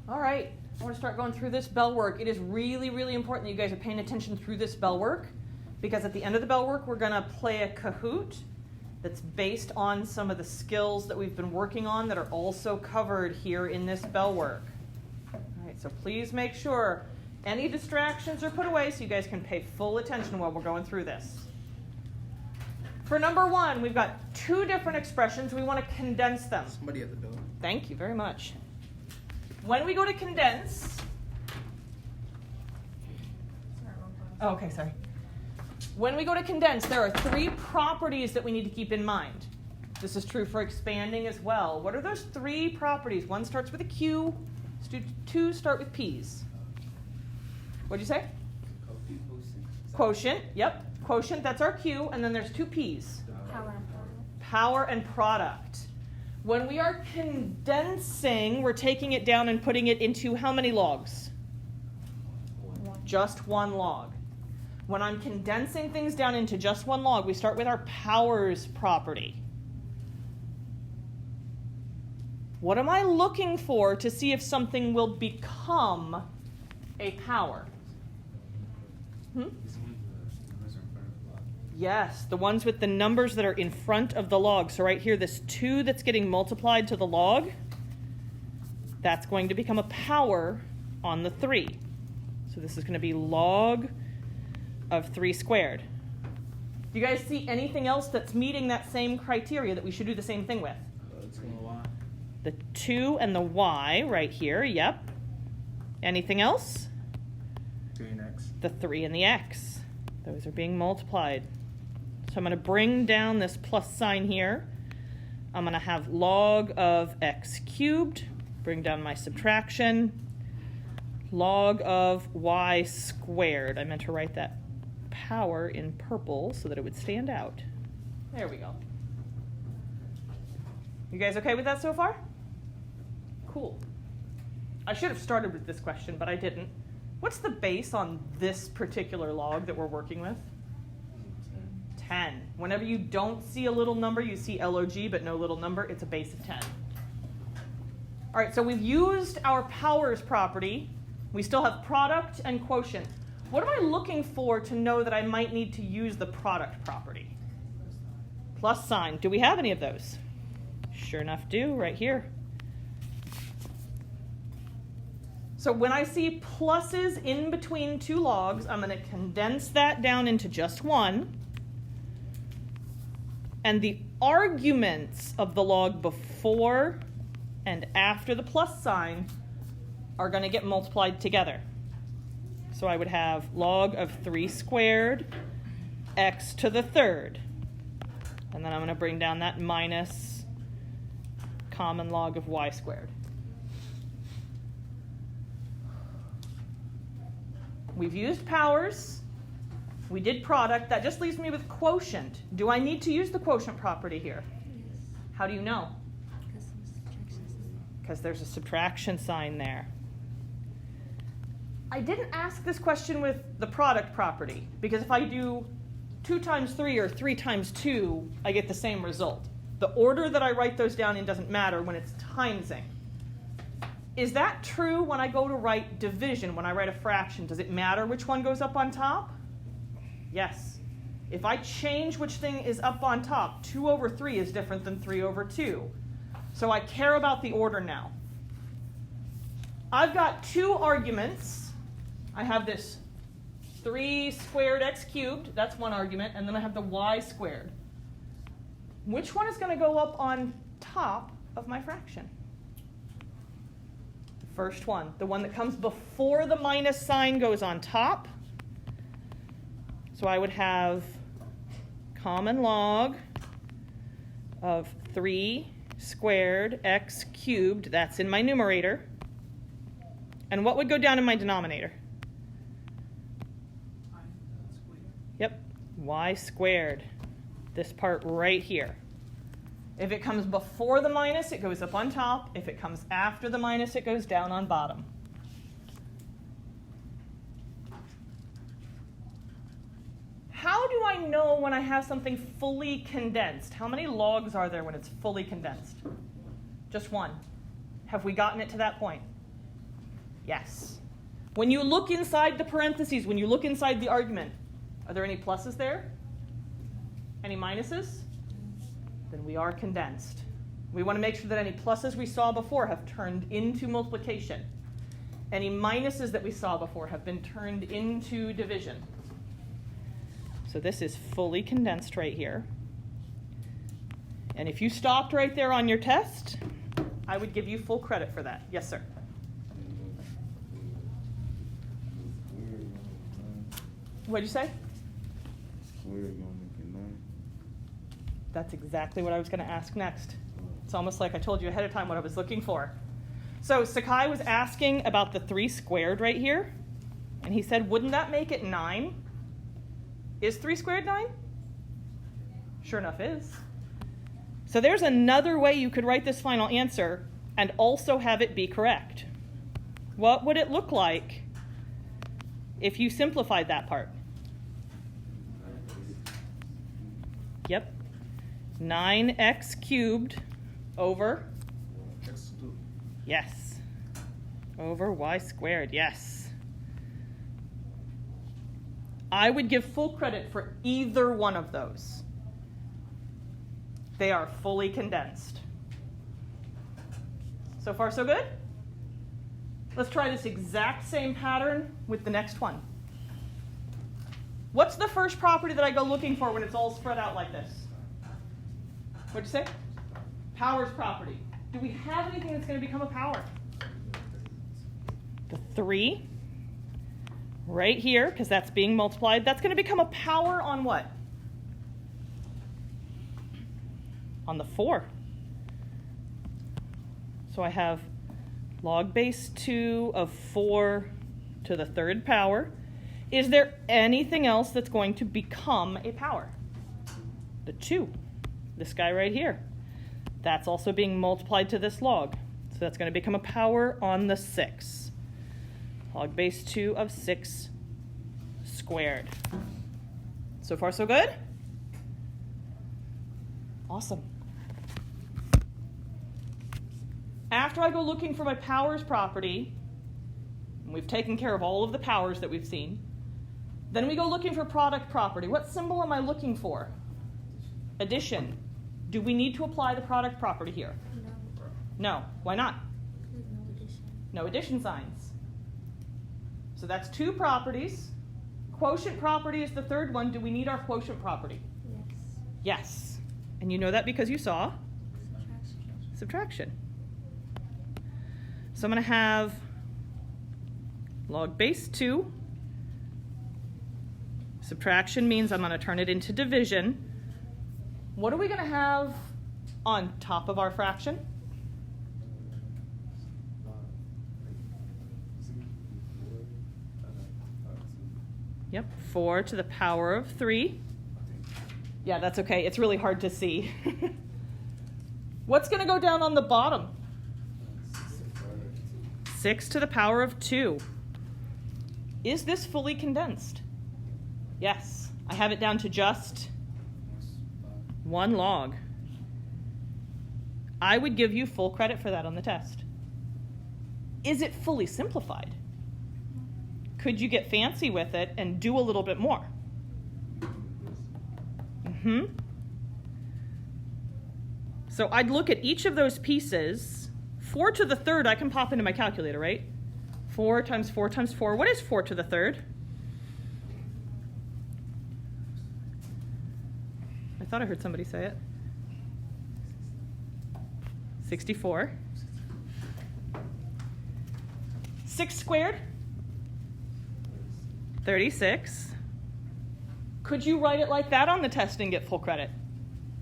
All right, I want to start going through this bell work. It is really, really important that you guys are paying attention through this bell work, because at the end of the bell work, we're going to play a Kahoot that's based on some of the skills that we've been working on that are also covered here in this bell work. All right, so please make sure any distractions are put away so you guys can pay full attention while we're going through this. For number one, we've got two different expressions. We want to condense them. Somebody at the door. Thank you very much. When we go to condense, okay, sorry. When we go to condense, there are three properties that we need to keep in mind. This is true for expanding as well. What are those three properties? One starts with a Q, two start with P's. What'd you say? Quotient, yep. Quotient, that's our Q, and then there's two P's. Power and product. When we are condensing, we're taking it down and putting it into how many logs? Just one log. When I'm condensing things down into just one log, we start with our powers property. What am I looking for to see if something will become a power? Yes, the ones with the numbers that are in front of the log. So right here, this 2 that's getting multiplied to the log, that's going to become a power on the 3. So this is going to be log of 3 squared. Do you guys see anything else that's meeting that same criteria that we should do the same thing with? The 2 and the y right here, yep. Anything else? 3 and x. The 3 and the x. Those are being multiplied. So I'm going to bring down this plus sign here. I'm going to have log of x cubed. Bring down my subtraction. Log of y squared. I meant to write that power in purple so that it would stand out. There we go. You guys okay with that so far? Cool. I should have started with this question, but I didn't. What's the base on this particular log that we're working with? 10. Whenever you don't see a little number, you see log, but no little number, it's a base of 10. All right, so we've used our powers property. We still have product and quotient. What am I looking for to know that I might need to use the product property? Plus sign. Do we have any of those? Sure enough do, right here. So when I see pluses in between two logs, I'm going to condense that down into just one. And the arguments of the log before and after the plus sign are going to get multiplied together. So I would have log of 3 squared x to the third. And then I'm going to bring down that minus common log of y squared. We've used powers. We did product. That just leaves me with quotient. Do I need to use the quotient property here? Yes. How do you know? Because there's a subtraction sign there. I didn't ask this question with the product property, because if I do 2 times 3 or 3 times 2, I get the same result. The order that I write those down in doesn't matter when it's timesing. Is that true when I go to write division, when I write a fraction? Does it matter which one goes up on top? Yes. If I change which thing is up on top, 2 over 3 is different than 3 over 2. So I care about the order now. I've got 2 arguments. I have this 3 squared x cubed, that's one argument, and then I have the y squared. Which one is going to go up on top of my fraction? The first one, the one that comes before the minus sign goes on top. So I would have common log of 3 squared x cubed, that's in my numerator. And what would go down in my denominator? Yep, y squared, this part right here. If it comes before the minus, it goes up on top. If it comes after the minus, it goes down on bottom. How do I know when I have something fully condensed? How many logs are there when it's fully condensed? Just one. Have we gotten it to that point? Yes. When you look inside the parentheses, when you look inside the argument, are there any pluses there? Any minuses? Then we are condensed. We want to make sure that any pluses we saw before have turned into multiplication. Any minuses that we saw before have been turned into division. So this is fully condensed right here. And if you stopped right there on your test, I would give you full credit for that. Yes, sir. What'd you say? That's exactly what I was going to ask next. It's almost like I told you ahead of time what I was looking for. So Sakai was asking about the 3 squared right here. And he said, wouldn't that make it 9? Is 3 squared 9? Sure enough is. So there's another way you could write this final answer and also have it be correct. What would it look like if you simplified that part? Yep. 9x cubed over? Yes. Over y squared, yes. I would give full credit for either one of those. They are fully condensed. So far, so good? Let's try this exact same pattern with the next one. What's the first property that I go looking for when it's all spread out like this? What'd you say? Powers property. Do we have anything that's going to become a power? The 3 right here, because that's being multiplied. That's going to become a power on what? On the 4. So I have log base 2 of 4 to the 3rd power. Is there anything else that's going to become a power? The 2. This guy right here. That's also being multiplied to this log. So that's going to become a power on the 6. Log base 2 of 6 squared. So far, so good? Awesome. After I go looking for my powers property, and we've taken care of all of the powers that we've seen, then we go looking for product property. What symbol am I looking for? Addition. Do we need to apply the product property here? No. Why not? No addition. No addition signs. So that's 2 properties. Quotient property is the 3rd one. Do we need our quotient property? Yes. Yes. And you know that because you saw Subtraction. subtraction. So I'm going to have log base 2. Subtraction means I'm going to turn it into division. What are we going to have on top of our fraction? Yep, 4 to the power of 3. Yeah, that's okay. It's really hard to see. What's going to go down on the bottom? 6 to the power of 2. Is this fully condensed? Yes. I have it down to just 1 log. I would give you full credit for that on the test. Is it fully simplified? Could you get fancy with it and do a little bit more? So I'd look at each of those pieces. 4 to the 3rd, I can pop into my calculator, right? 4 times 4 times 4. What is 4 to the 3rd? I thought I heard somebody say it. 64. 6 squared? 36. Could you write it like that on the test and get full credit?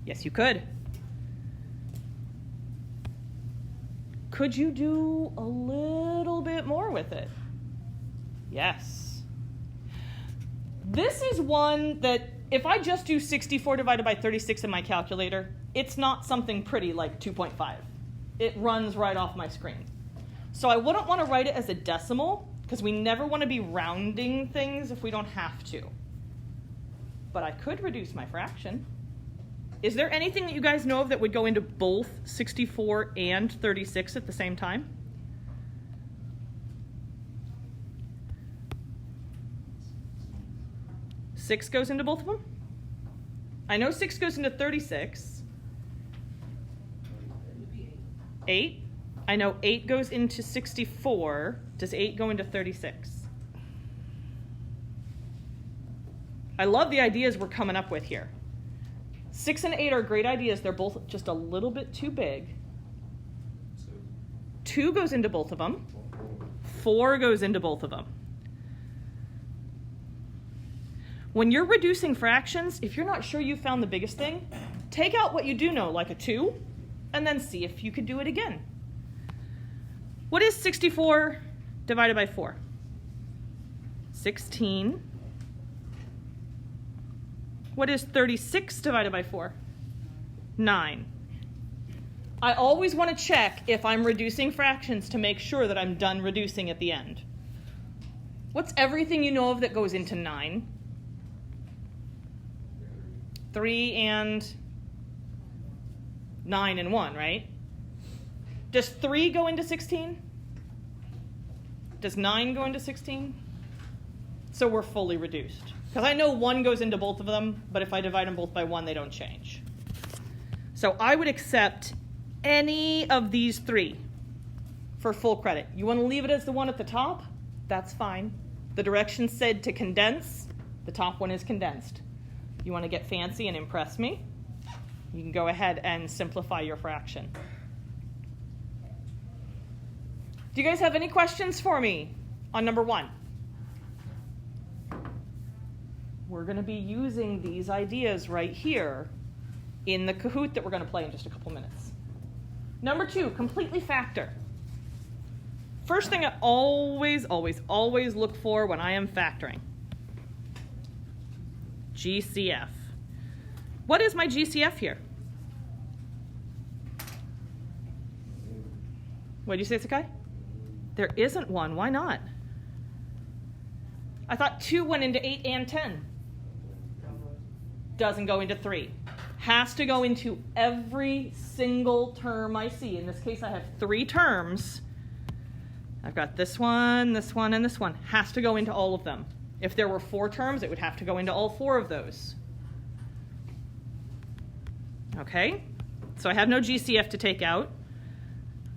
Yes, you could. Could you do a little bit more with it? Yes. This is one that if I just do 64 divided by 36 in my calculator, it's not something pretty like 2.5. It runs right off my screen. So I wouldn't want to write it as a decimal because we never want to be rounding things if we don't have to. But I could reduce my fraction. Is there anything that you guys know of that would go into both 64 and 36 at the same time? 6 goes into both of them? I know 6 goes into 36. 8. I know 8 goes into 64. Does 8 go into 36? I love the ideas we're coming up with here. 6 and 8 are great ideas. They're both just a little bit too big. 2 goes into both of them. 4 goes into both of them. When you're reducing fractions, if you're not sure you found the biggest thing, take out what you do know, like a 2, and then see if you could do it again. What is 64 divided by 4? 16. What is 36 divided by 4? 9. I always want to check if I'm reducing fractions to make sure that I'm done reducing at the end. What's everything you know of that goes into 9? 3 and 9 and 1, right? Does 3 go into 16? Does 9 go into 16? So we're fully reduced. Because I know 1 goes into both of them, but if I divide them both by 1, they don't change. So I would accept any of these 3 for full credit. You want to leave it as the one at the top? That's fine. The directions said to condense. The top one is condensed. You want to get fancy and impress me? You can go ahead and simplify your fraction. Do you guys have any questions for me on number 1? We're going to be using these ideas right here in the Kahoot that we're going to play in just a couple minutes. Number 2, completely factor. First thing I always look for when I am factoring. GCF. What is my GCF here? What did you say, Sakai? There isn't one. Why not? I thought 2 went into 8 and 10. Doesn't go into 3. Has to go into every single term I see. In this case, I have 3 terms. I've got this one, and this one. Has to go into all of them. If there were 4 terms, it would have to go into all 4 of those. Okay, so I have no GCF to take out.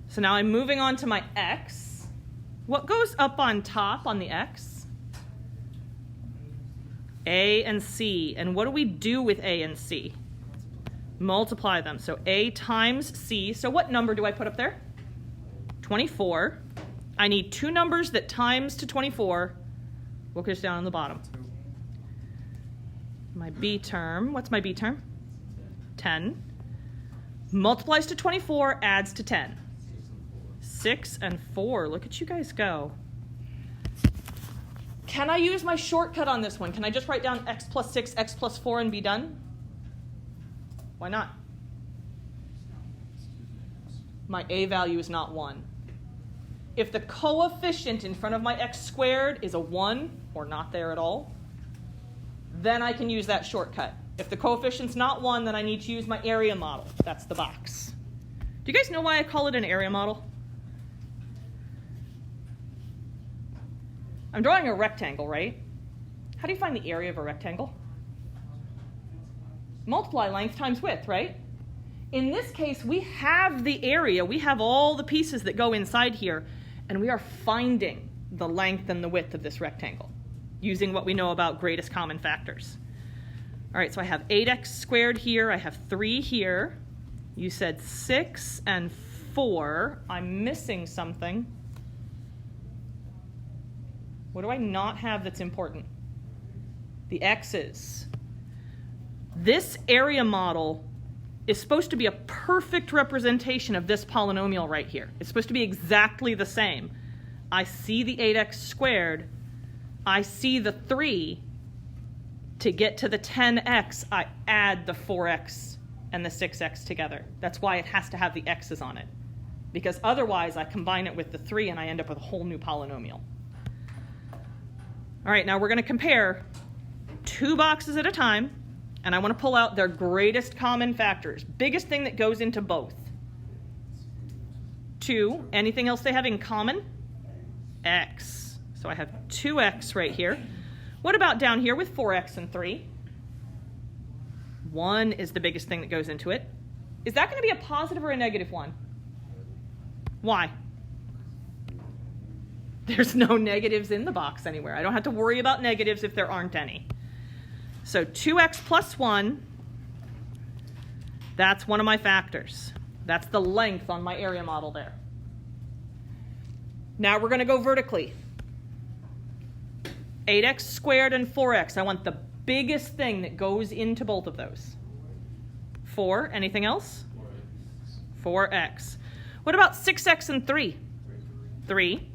So now I'm moving on to my x. What goes up on top on the x? A and C. And what do we do with A and C? Multiply them. So A times C. So what number do I put up there? 24. I need 2 numbers that times to 24. What goes down on the bottom? My B term. What's my B term? 10. Multiplies to 24, adds to 10. 6 and 4. Look at you guys go. Can I use my shortcut on this one? Can I just write down x plus 6, x plus 4, and be done? Why not? My A value is not 1. If the coefficient in front of my x squared is a 1, or not there at all, then I can use that shortcut. If the coefficient's not 1, then I need to use my area model. That's the box. Do you guys know why I call it an area model? I'm drawing a rectangle, right? How do you find the area of a rectangle? Multiply length times width, right? In this case, we have the area. We have all the pieces that go inside here, and we are finding the length and the width of this rectangle using what we know about greatest common factors. All right, so I have 8x squared here. I have 3 here. You said 6 and 4. I'm missing something. What do I not have that's important? The x's. This area model is supposed to be a perfect representation of this polynomial right here. It's supposed to be exactly the same. I see the 8x squared. I see the 3. To get to the 10x, I add the 4x and the 6x together. That's why it has to have the x's on it. Because otherwise, I combine it with the 3 and I end up with a whole new polynomial. All right, now we're going to compare 2 boxes at a time, and I want to pull out their greatest common factors. Biggest thing that goes into both. 2, anything else they have in common? X. So I have 2x right here. What about down here with 4x and 3? 1 is the biggest thing that goes into it. Is that going to be a positive or a negative 1? Why? There's no negatives in the box anywhere. I don't have to worry about negatives if there aren't any. So 2x plus 1, that's one of my factors. That's the length on my area model there. Now we're going to go vertically. 8x squared and 4x. I want the biggest thing that goes into both of those. 4. Anything else? 4x. What about 6x and 3? 3.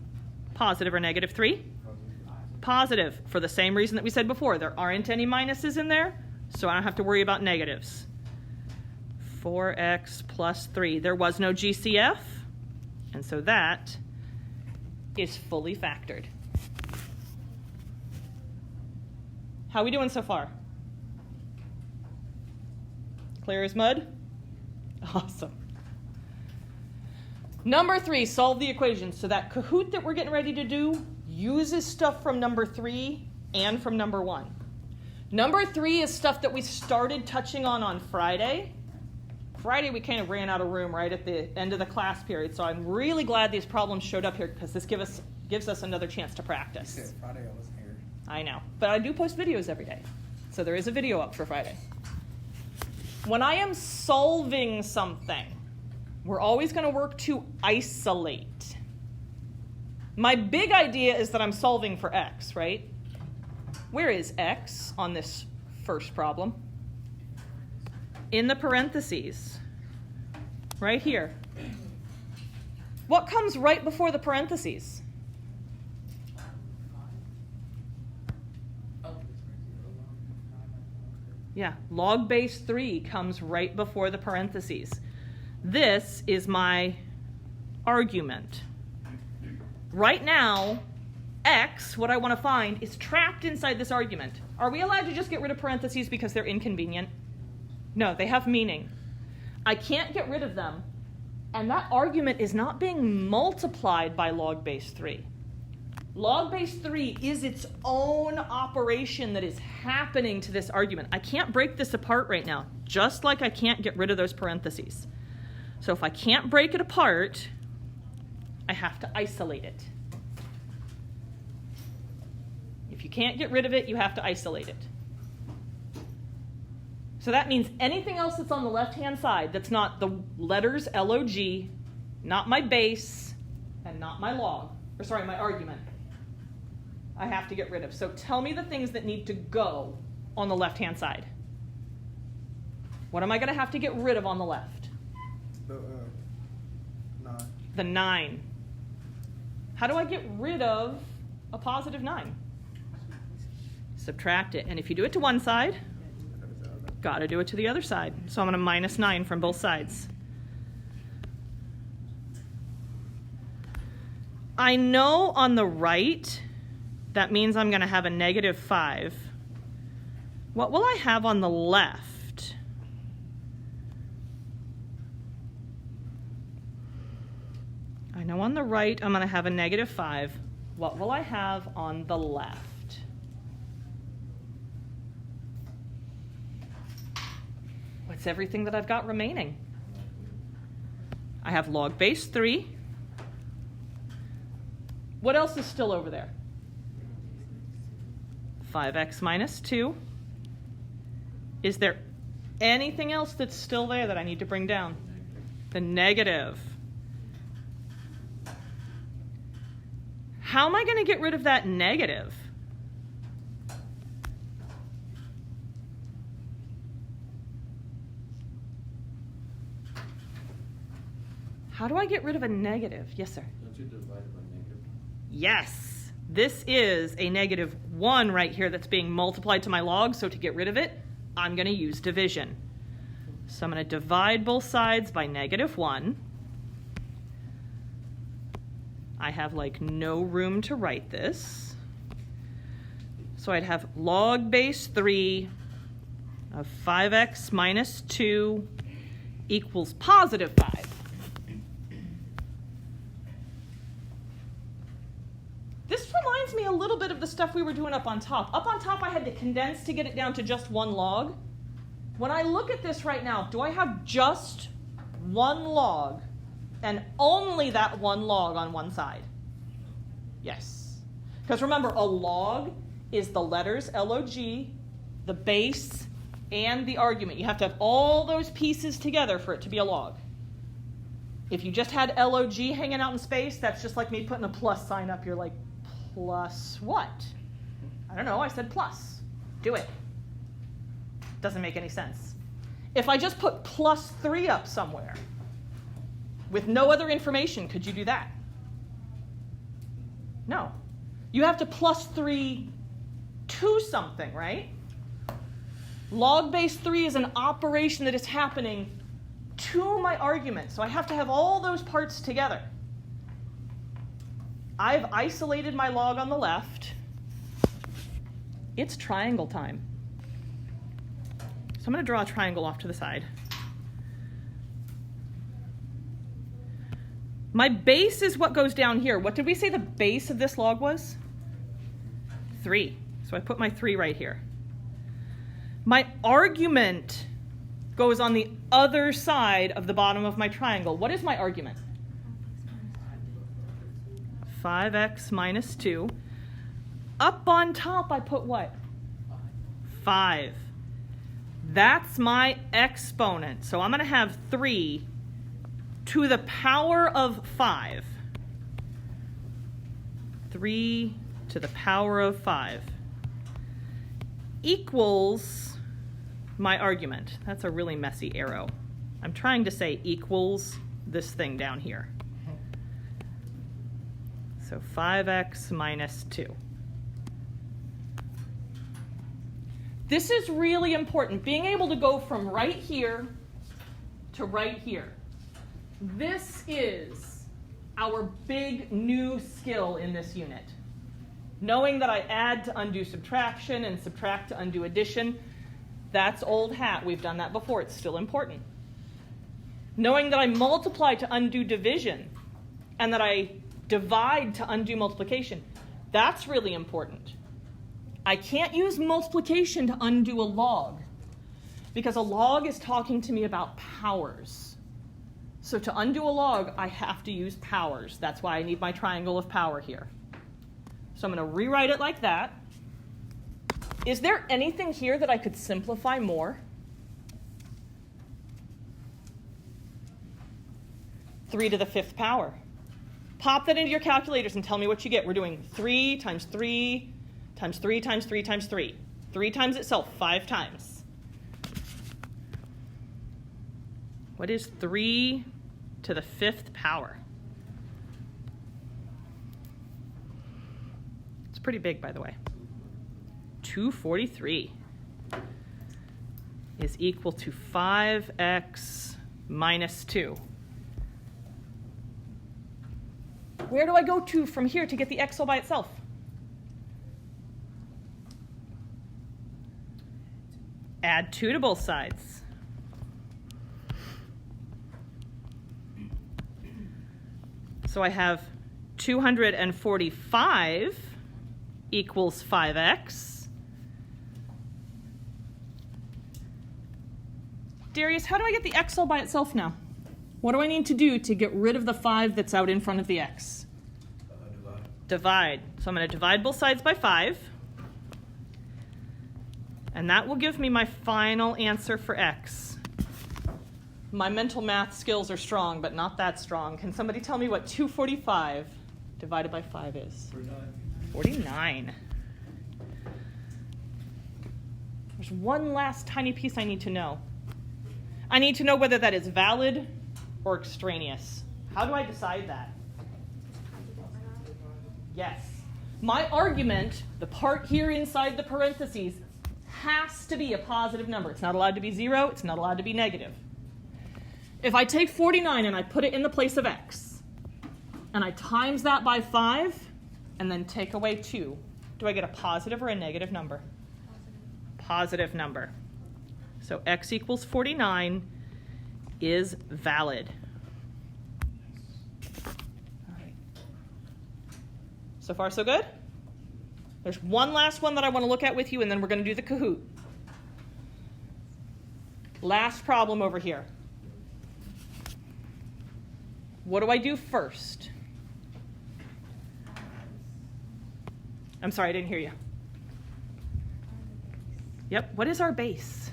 Positive or negative 3? Positive, for the same reason that we said before. There aren't any minuses in there, so I don't have to worry about negatives. 4x plus 3. There was no GCF, and so that is fully factored. How are we doing so far? Clear as mud? Awesome. Number 3, solve the equation. So that Kahoot that we're getting ready to do uses stuff from number 3 and from number 1. Number 3 is stuff that we started touching on Friday. Friday we kind of ran out of room right at the end of the class period, so I'm really glad these problems showed up here because this gives us another chance to practice. You said Friday I wasn't here. I know, but I do post videos every day, so there is a video up for Friday. When I am solving something, we're always going to work to isolate. My big idea is that I'm solving for x, right? Where is x on this first problem? In the parentheses, right here. What comes right before the parentheses? Yeah, log base 3 comes right before the parentheses. This is my argument. Right now, x, what I want to find, is trapped inside this argument. Are we allowed to just get rid of parentheses because they're inconvenient? No, they have meaning. I can't get rid of them, and that argument is not being multiplied by log base 3. Log base 3 is its own operation that is happening to this argument. I can't break this apart right now, just like I can't get rid of those parentheses. So if I can't break it apart, I have to isolate it. If you can't get rid of it, you have to isolate it. So that means anything else that's on the left-hand side that's not the letters log, not my base, and not my log, or sorry, my argument, I have to get rid of. So tell me the things that need to go on the left-hand side. What am I going to have to get rid of on the left? The 9. The 9. How do I get rid of a positive 9? Subtract it. And if you do it to one side, got to do it to the other side. So I'm going to minus 9 from both sides. I know on the right, that means I'm going to have a negative 5. What will I have on the left? I know on the right, I'm going to have a negative 5. What will I have on the left? What's everything that I've got remaining? I have log base 3. What else is still over there? 5x minus 2. Is there anything else that's still there that I need to bring down? The negative. How am I going to get rid of that negative? How do I get rid of a negative? Yes, sir. Don't you divide it by negative? Yes. This is a negative 1 right here that's being multiplied to my log, so to get rid of it, I'm going to use division. So I'm going to divide both sides by negative 1. I have like no room to write this. So I'd have log base 3 of 5x minus 2 equals positive 5. This reminds reminds me a little bit of the stuff we were doing up on top. Up on top, I had to condense to get it down to just one log. When I look at this right now, do I have just one log and only that one log on one side? Yes. Because remember, a log is the letters LOG, the base, and the argument. You have to have all those pieces together for it to be a log. If you just had LOG hanging out in space, that's just like me putting a plus sign up. You're like, plus what? I don't know, I said plus. Do it. Doesn't make any sense. If I just put +3 up somewhere with no other information, could you do that? No. You have to +3 to something, right? Log base 3 is an operation that is happening to my argument. So I have to have all those parts together. I've isolated my log on the left. It's triangle time. So I'm going to draw a triangle off to the side. My base is what goes down here. What did we say the base of this log was? 3. So I put my 3 right here. My argument goes on the other side of the bottom of my triangle. What is my argument? 5x minus 2. Up on top, I put what? 5. That's my exponent. So I'm going to have 3 to the power of 5. 3 to the power of 5 equals my argument. That's a really messy arrow. I'm trying to say equals this thing down here. So 5x minus 2. This is really important, being able to go from right here to right here. This is our big new skill in this unit. Knowing that I add to undo subtraction and subtract to undo addition, that's old hat. We've done that before. It's still important. Knowing that I multiply to undo division and that I divide to undo multiplication, that's really important. I can't use multiplication to undo a log because a log is talking to me about powers. So to undo a log, I have to use powers. That's why I need my triangle of power here. So I'm going to rewrite it like that. Is there anything here that I could simplify more? 3 to the 5th power. Pop that into your calculators and tell me what you get. We're doing 3 times 3 times 3 times 3 times 3. 3 times itself 5 times. What is 3 to the 5th power? It's pretty big, by the way. 243 is equal to 5x minus 2. Where do I go to from here to get the x all by itself? Add 2 to both sides. So I have 245 equals 5x. Darius, how do I get the x all by itself now? What do I need to do to get rid of the 5 that's out in front of the x? Divide. So I'm going to divide both sides by 5. And that will give me my final answer for x. My mental math skills are strong, but not that strong. Can somebody tell me what 245 divided by 5 is? 49. There's one last tiny piece I need to know. I need to know whether that is valid or extraneous. How do I decide that? Yes. My argument, the part here inside the parentheses, has to be a positive number. It's not allowed to be 0. It's not allowed to be negative. If I take 49 and I put it in the place of x, and I times that by 5, and then take away 2, do I get a positive or a negative number? Positive number. So x equals 49 is valid. All right. So far, so good? There's one last one that I want to look at with you, and then we're going to do the Kahoot. Last problem over here. What do I do first? I'm sorry, I didn't hear you. Yep, what is our base?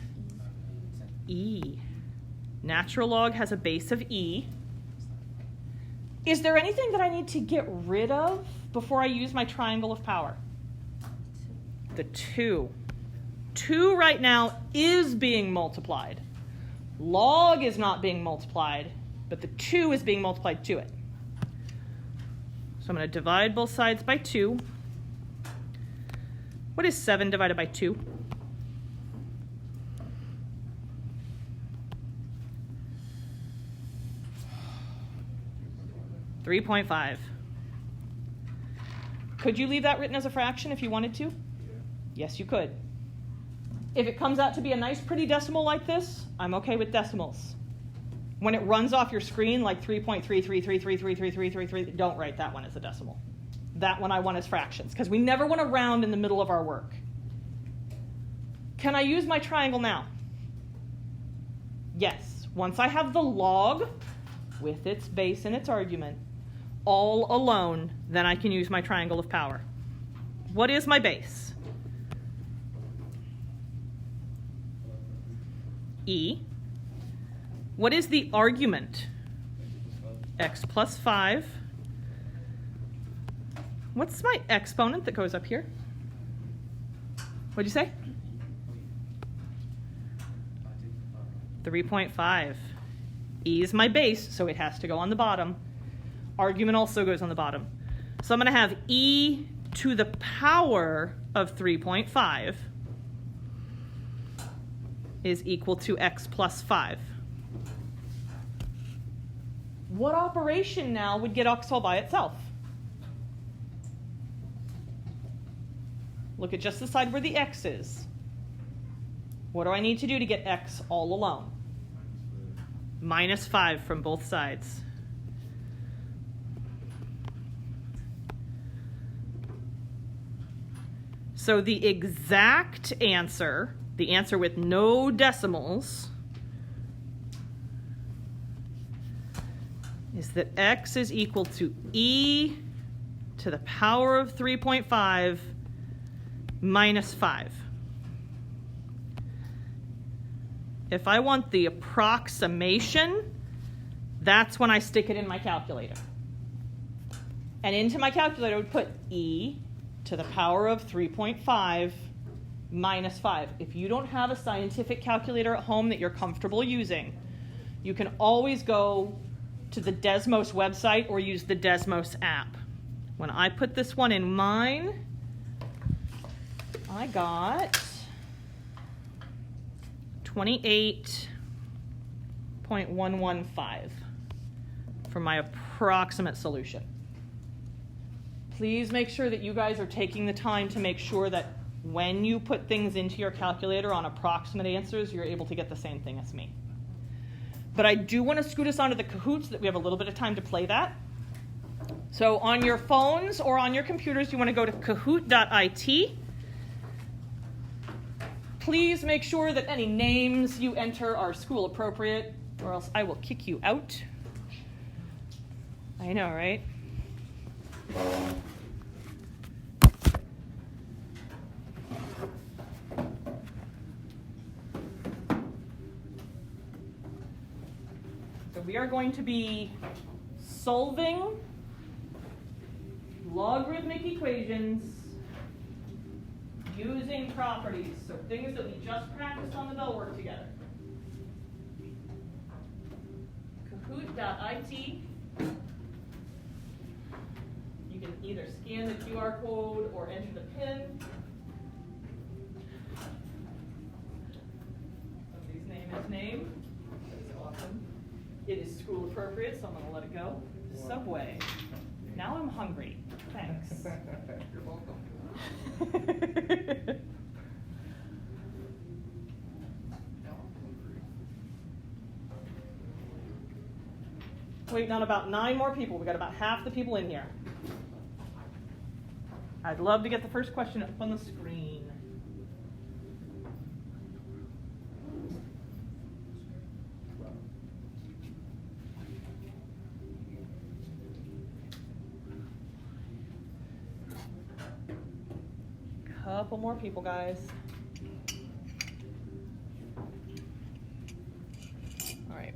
E. Natural log has a base of E. Is there anything that I need to get rid of before I use my triangle of power? The 2. 2 right now is being multiplied. Log is not being multiplied, but the 2 is being multiplied to it. So I'm going to divide both sides by 2. What is 7 divided by 2? 3.5. Could you leave that written as a fraction if you wanted to? Yeah. Yes, you could. If it comes out to be a nice, pretty decimal like this, I'm okay with decimals. When it runs off your screen like 3.333333333, don't write that one as a decimal. That one I want as fractions, because we never want to round in the middle of our work. Can I use my triangle now? Yes. Once I have the log with its base and its argument all alone, then I can use my triangle of power. What is my base? E. What is the argument? X plus 5. What's my exponent that goes up here? What'd you say? 3.5. E is my base, so it has to go on the bottom. Argument also goes on the bottom. So I'm going to have e to the power of 3.5 is equal to x plus 5. What operation now would get x all by itself? Look at just the side where the x is. What do I need to do to get x all alone? Minus 5 from both sides. So the exact answer, the answer with no decimals, is that x is equal to e to the power of 3.5 minus 5. If I want the approximation, that's when I stick it in my calculator. And into my calculator, I would put e to the power of 3.5 minus 5. If you don't have a scientific calculator at home that you're comfortable using, you can always go to the Desmos website or use the Desmos app. When I put this one in mine, I got 28.115 for my approximate solution. Please make sure that you guys are taking the time to make sure that when you put things into your calculator on approximate answers, you're able to get the same thing as me. But I do want to scoot us onto the Kahoot so that we have a little bit of time to play that. So on your phones or on your computers, you want to go to kahoot.it. Please make sure that any names you enter are school appropriate, or else I will kick you out. I know, right? So we are going to be solving logarithmic equations using properties, so things that we just practiced on the bell work together. Kahoot.it. You can either scan the QR code or enter the PIN. Somebody's name is name. That's awesome. It is school appropriate, so I'm going to let it go. Subway. Now I'm hungry. Thanks. You're welcome. Waiting on about 9 more people. We got about half the people in here. I'd love to get the first question up on the screen. Couple more people, guys. All right.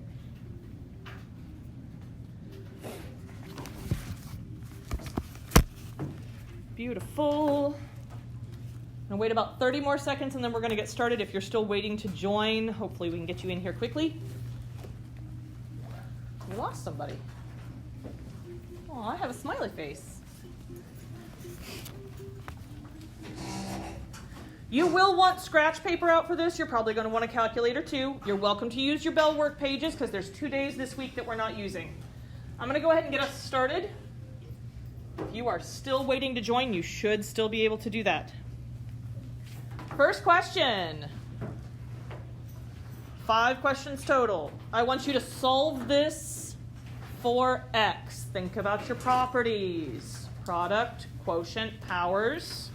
Beautiful. And wait about 30 more seconds and then we're going to get started. If you're still waiting to join, hopefully we can get you in here quickly. We lost somebody. Oh, I have a smiley face. You will want scratch paper out for this. You're probably going to want a calculator too. You're welcome to use your Bell work pages because there's 2 days this week that we're not using. I'm going to go ahead and get us started. If you are still waiting to join, you should still be able to do that. First question. 5 questions total. I want you to solve this for x. Think about your properties. Product, quotient, powers.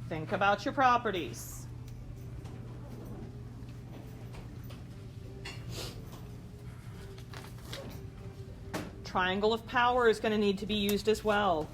Think about your properties. Triangle of power is going to need to be used as well.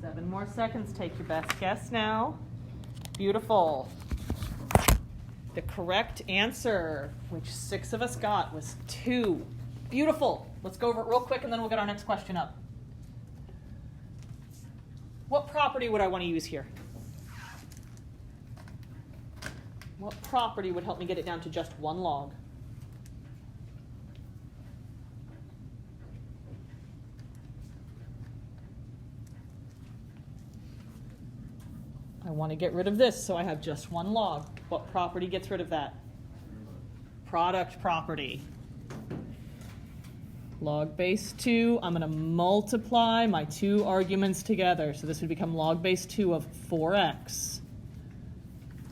Seven more seconds. Take your best guess now. Beautiful. The correct answer, which 6 of us got, was 2. Beautiful. Let's go over it real quick and then we'll get our next question up. What property would I want to use here? What property would help me get it down to just 1 log? I want to get rid of this, so I have just 1 log. What property gets rid of that? Product property. Log base 2, I'm going to multiply my 2 arguments together. So this would become log base 2 of 4x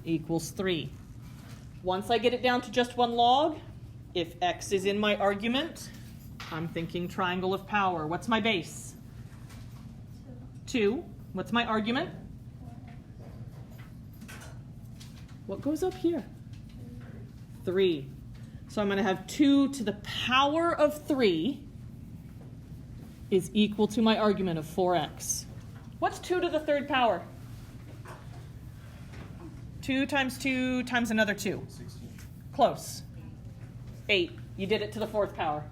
equals 3. Once I get it down to just 1 log, if x is in my argument, I'm thinking triangle of power. What's my base? 2. What's my argument? What goes up here? 3. So I'm going to have 2 to the power of 3 is equal to my argument of 4x. What's 2 to the 3rd power? 2 times 2 times another 2. 16. Close. 8. You did it to the 4th power.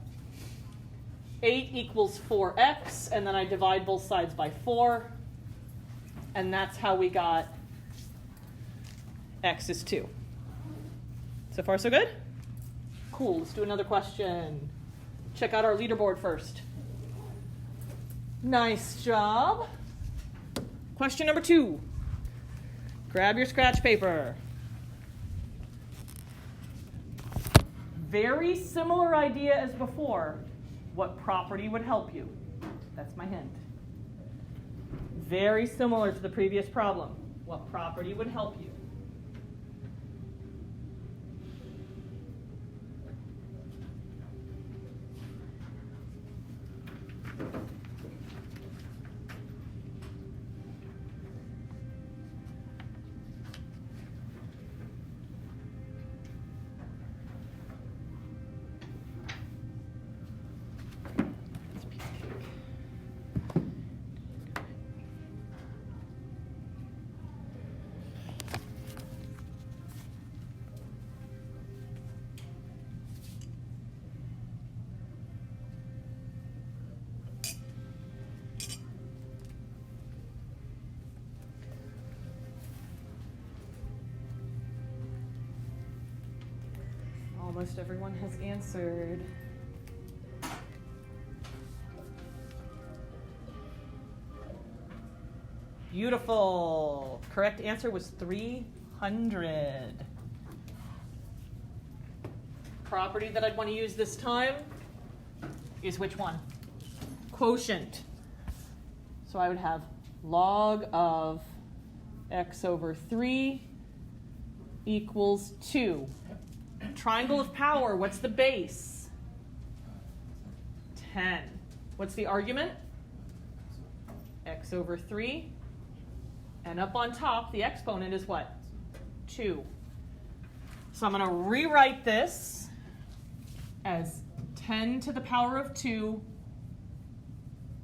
8 equals 4x, and then I divide both sides by 4. And that's how we got x is 2. So far, so good? Cool. Let's do another question. Check out our leaderboard first. Nice job. Question number 2. Grab your scratch paper. Very similar idea as before. What property would help you? That's my hint. Very similar to the previous problem. What property would help you? Almost everyone has answered. Beautiful. Correct answer was 300. Property that I'd want to use this time is which one? Quotient. So I would have log of x over 3 equals 2. Triangle of power, what's the base? 10. What's the argument? X over 3. And up on top, the exponent is what? 2. So I'm going to rewrite this as 10 to the power of 2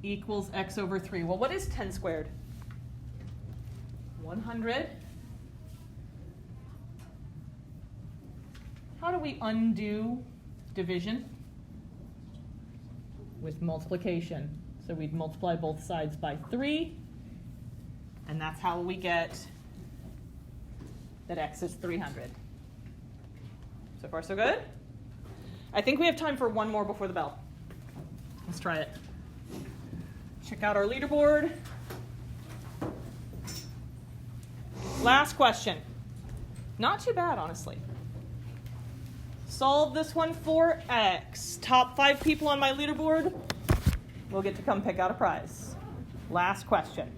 equals x over 3. Well, what is 10 squared? 100. How do we undo division? With multiplication. So we'd multiply both sides by 3. And that's how we get that x is 300. So far, so good? I think we have time for one more before the bell. Let's try it. Check out our leaderboard. Last question. Not too bad, honestly. Solve this one for x. Top 5 people on my leaderboard will get to come pick out a prize. Last question.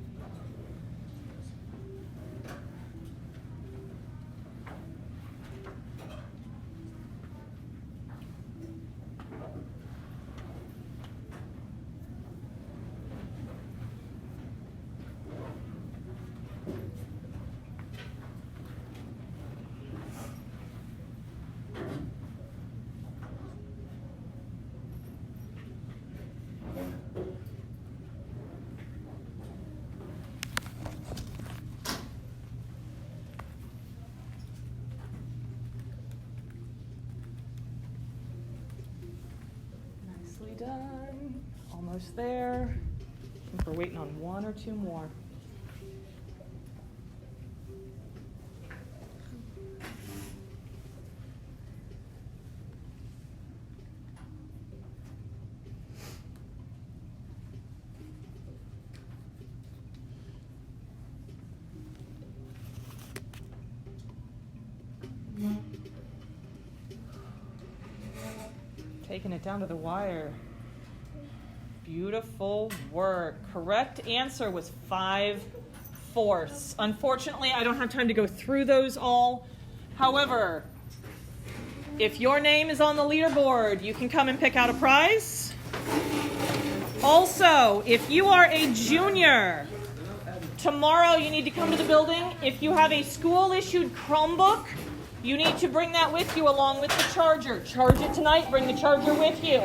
Done. Almost there. I think we're waiting on 1 or 2 more. Taking it down to the wire. Beautiful work. Correct answer was 5/4. Unfortunately, I don't have time to go through those all. However, if your name is on the leaderboard, you can come and pick out a prize. Also, if you are a junior, tomorrow you need to come to the building. If you have a school-issued Chromebook, you need to bring that with you along with the charger. Charge it tonight, bring the charger with you.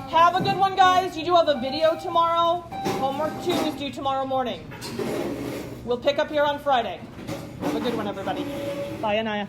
Have a good one, guys. You do have a video tomorrow. Homework 2 is due tomorrow morning. We'll pick up here on Friday. Have a good one, everybody. Bye, Anaya.